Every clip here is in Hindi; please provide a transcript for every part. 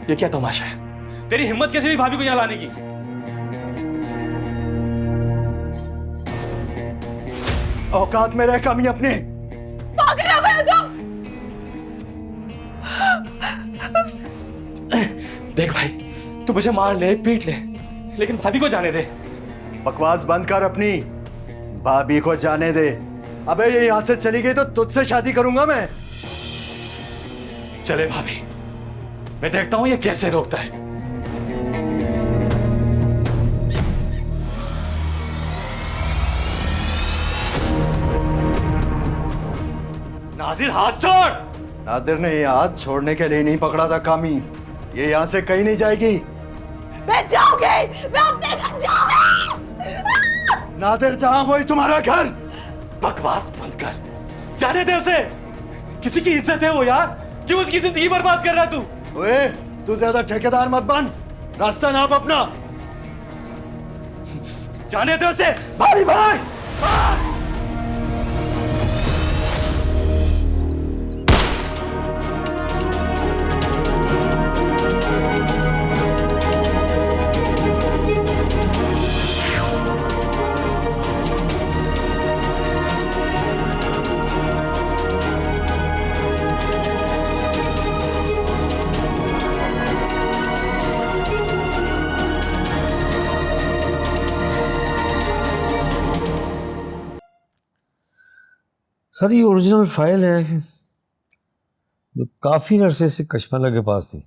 ये क्या तमाशा है? तेरी हिम्मत कैसे हुई भाभी को यहाँ लाने की? औकात में रह कमी अपने। पागल हो गए तुम? देख भाई, तू मुझे मार ले, पीट ले, लेकिन भाभी को जाने दे। बकवास बंद कर अपनी, भाभी को जाने दे। अबे ये यहां से चली गई तो तुझसे शादी करूंगा मैं। चले भाभी, मैं देखता हूं ये कैसे रोकता है। नादिर हाथ छोड़। नादिर ने ये हाथ छोड़ने के लिए नहीं पकड़ा था कामी। ये यहां से कहीं नहीं जाएगी। मैं जाऊंगी, मैं अपने घर जाऊंगी। नादिर जहां वही तुम्हारा घर। बकवास बंद कर, जाने दे उसे। किसी की इज्जत है वो यार, क्यों उसकी जिंदगी बर्बाद कर रहा तू? ओए, तू ज्यादा ठेकेदार मत बन, रास्ता नाप अपना। जाने दे उसे। भाई भाई, सर ये ओरिजिनल फाइल है जो काफी अरसे से कश्मला के पास थी।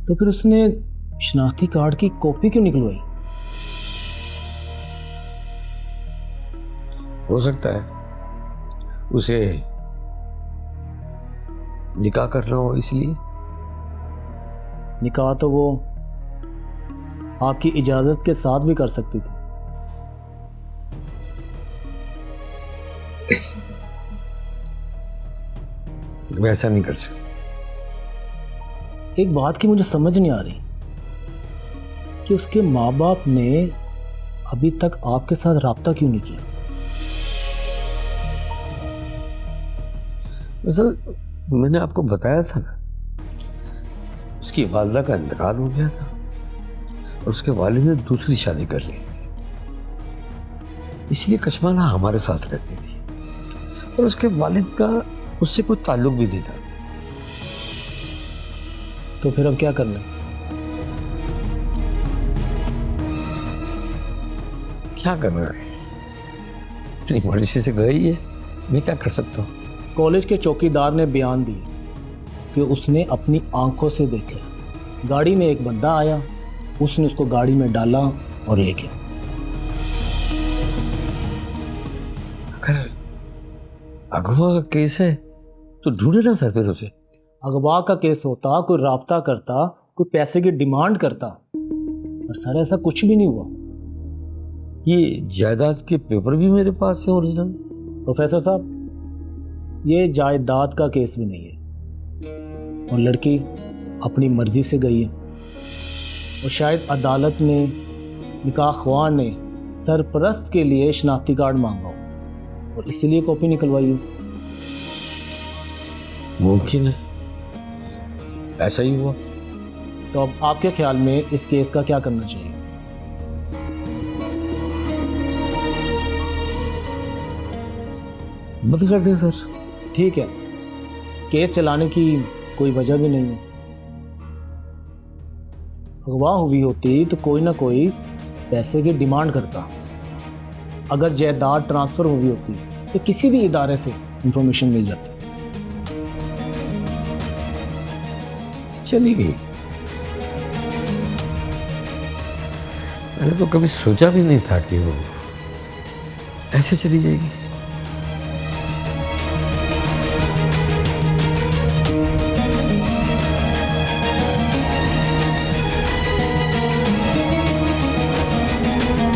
तो फिर उसने शनाख्ती कार्ड की कॉपी क्यों निकलवाई? हो सकता है उसे निकाह करना हो इसलिए। निकाह तो वो आपकी इजाजत के साथ भी कर सकती थी। वैसा नहीं कर सकती। एक बात की मुझे समझ नहीं आ रही कि उसके माँ बाप ने अभी तक आपके साथ राब्ता क्यों नहीं किया। असल मैंने आपको बताया था ना, उसकी वालदा का इंतकाल हो गया था और उसके वालिद ने दूसरी शादी कर ली थी, इसलिए कश्मला हमारे साथ रहती थी और उसके वालिद का उससे कोई ताल्लुक भी नहीं था। तो फिर अब क्या करना है? क्या करना है, अपनी मर्जी से गई है, मैं क्या कर सकता हूँ। कॉलेज के चौकीदार ने बयान दिया कि उसने अपनी आंखों से देखा, गाड़ी में एक बंदा आया, उसने उसको गाड़ी में डाला और ले गया। अगर अगवा का केस है तो ढूंढे ना सर फिर उसे। अगवा का केस होता, कोई राब्ता करता, कोई पैसे की डिमांड करता, पर सर ऐसा कुछ भी नहीं हुआ। ये जायदाद के पेपर भी मेरे पास है ओरिजिनल। प्रोफेसर साहब, ये जायदाद का केस भी नहीं है और लड़की अपनी मर्जी से गई है और शायद अदालत ने, निकाह ख्वाह ने सरपरस्त के लिए शनाख्ती कार्ड मांगा हो और इसीलिए कॉपी निकलवाई हो। मुमकिन है ऐसा ही हुआ। तो अब आपके ख्याल में इस केस का क्या करना चाहिए? बंद कर दें सर। ठीक है, केस चलाने की कोई वजह भी नहीं है। अगवा हुई होती तो कोई ना कोई पैसे की डिमांड करता। अगर जायदाद ट्रांसफर हुई होती तो किसी भी इदारे से इंफॉर्मेशन मिल जाती। चली गई। मैंने तो कभी सोचा भी नहीं था कि वो ऐसे चली जाएगी।